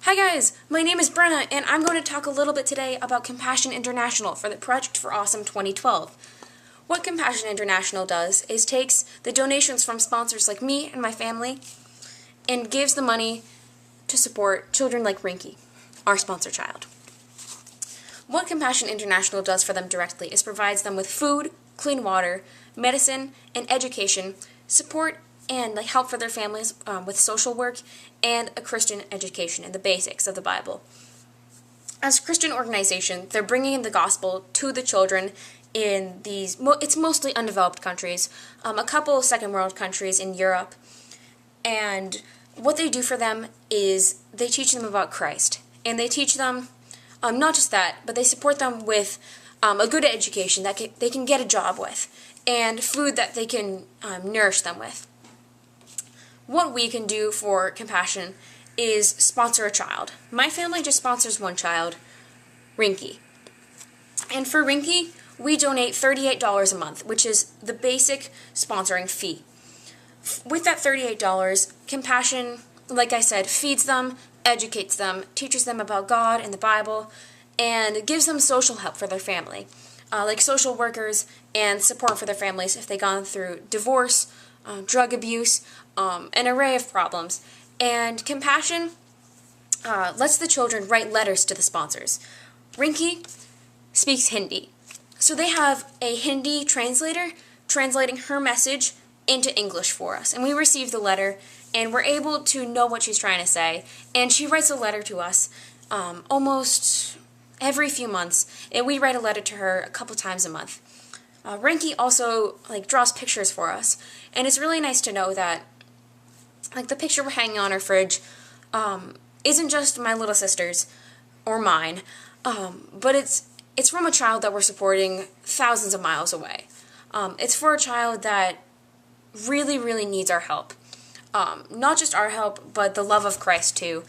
Hi guys, my name is Brenna, and I'm going to talk a little bit today about Compassion International for the Project for Awesome 2012. What Compassion International does is takes the donations from sponsors like me and my family and gives the money to support children like Rinky, our sponsor child. What Compassion International does for them directly is provides them with food, clean water, medicine, and education, support and help for their families with social work and a Christian education and the basics of the Bible. As a Christian organization, they're bringing the gospel to the children in these, it's mostly undeveloped countries, a couple second world countries in Europe, and what they do for them is they teach them about Christ, and they teach them, not just that, but they support them with a good education that they can get a job with, and food that they can nourish them with. What we can do for Compassion is sponsor a child. My family just sponsors one child, Rinky. And for Rinky, we donate $38 a month, which is the basic sponsoring fee. With that $38, Compassion, like I said, feeds them, educates them, teaches them about God and the Bible, and gives them social help for their family, like social workers and support for their families if they've gone through divorce, drug abuse, an array of problems. And Compassion lets the children write letters to the sponsors. Rinky speaks Hindi, so they have a Hindi translator translating her message into English for us. And we receive the letter, and we're able to know what she's trying to say. And she writes a letter to us almost every few months, and we write a letter to her a couple times a month. Rinky also draws pictures for us, and it's really nice to know that the picture we're hanging on our fridge isn't just my little sister's or mine, but it's from a child that we're supporting thousands of miles away. It's for a child that really, really needs our help. Not just our help, but the love of Christ too,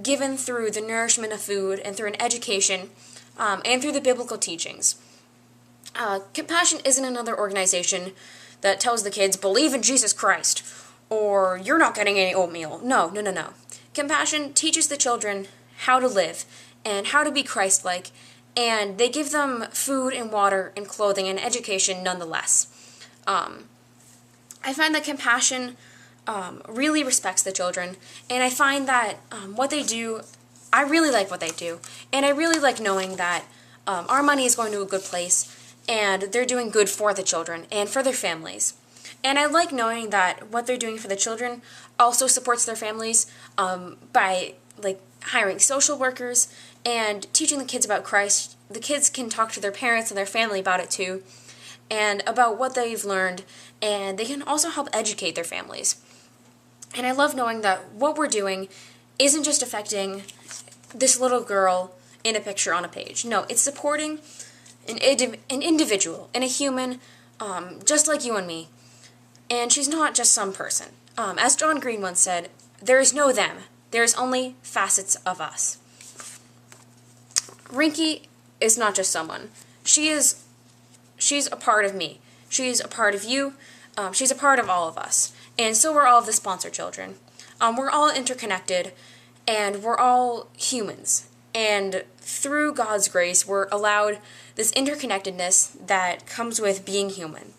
given through the nourishment of food and through an education and through the biblical teachings. Compassion isn't another organization that tells the kids, believe in Jesus Christ, or you're not getting any oatmeal. No. Compassion teaches the children how to live and how to be Christ-like, and they give them food and water and clothing and education nonetheless. I find that Compassion really respects the children, and I find that what they do, I really like what they do, and I really like knowing that our money is going to a good place, and they're doing good for the children and for their families. And I like knowing that what they're doing for the children also supports their families by hiring social workers and teaching the kids about Christ. The kids can talk to their parents and their family about it too, and about what they've learned, and they can also help educate their families. And I love knowing that what we're doing isn't just affecting this little girl in a picture on a page. No, it's supporting an individual and a human just like you and me. And she's not just some person. As John Green once said, there is no them. There is only facets of us. Rinky is not just someone. She's a part of me. She's a part of you. She's a part of all of us. And so we're all of the sponsor children. We're all interconnected, and we're all humans. And through God's grace, we're allowed this interconnectedness that comes with being human.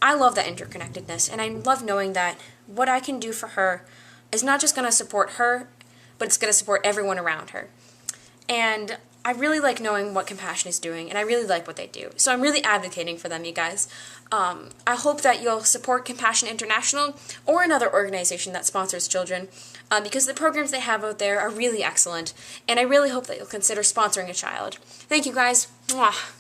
I love that interconnectedness, and I love knowing that what I can do for her is not just going to support her, but it's going to support everyone around her. And I really like knowing what Compassion is doing, and I really like what they do. So I'm really advocating for them, you guys. I hope that you'll support Compassion International or another organization that sponsors children, because the programs they have out there are really excellent, and I really hope that you'll consider sponsoring a child. Thank you, guys. Mwah.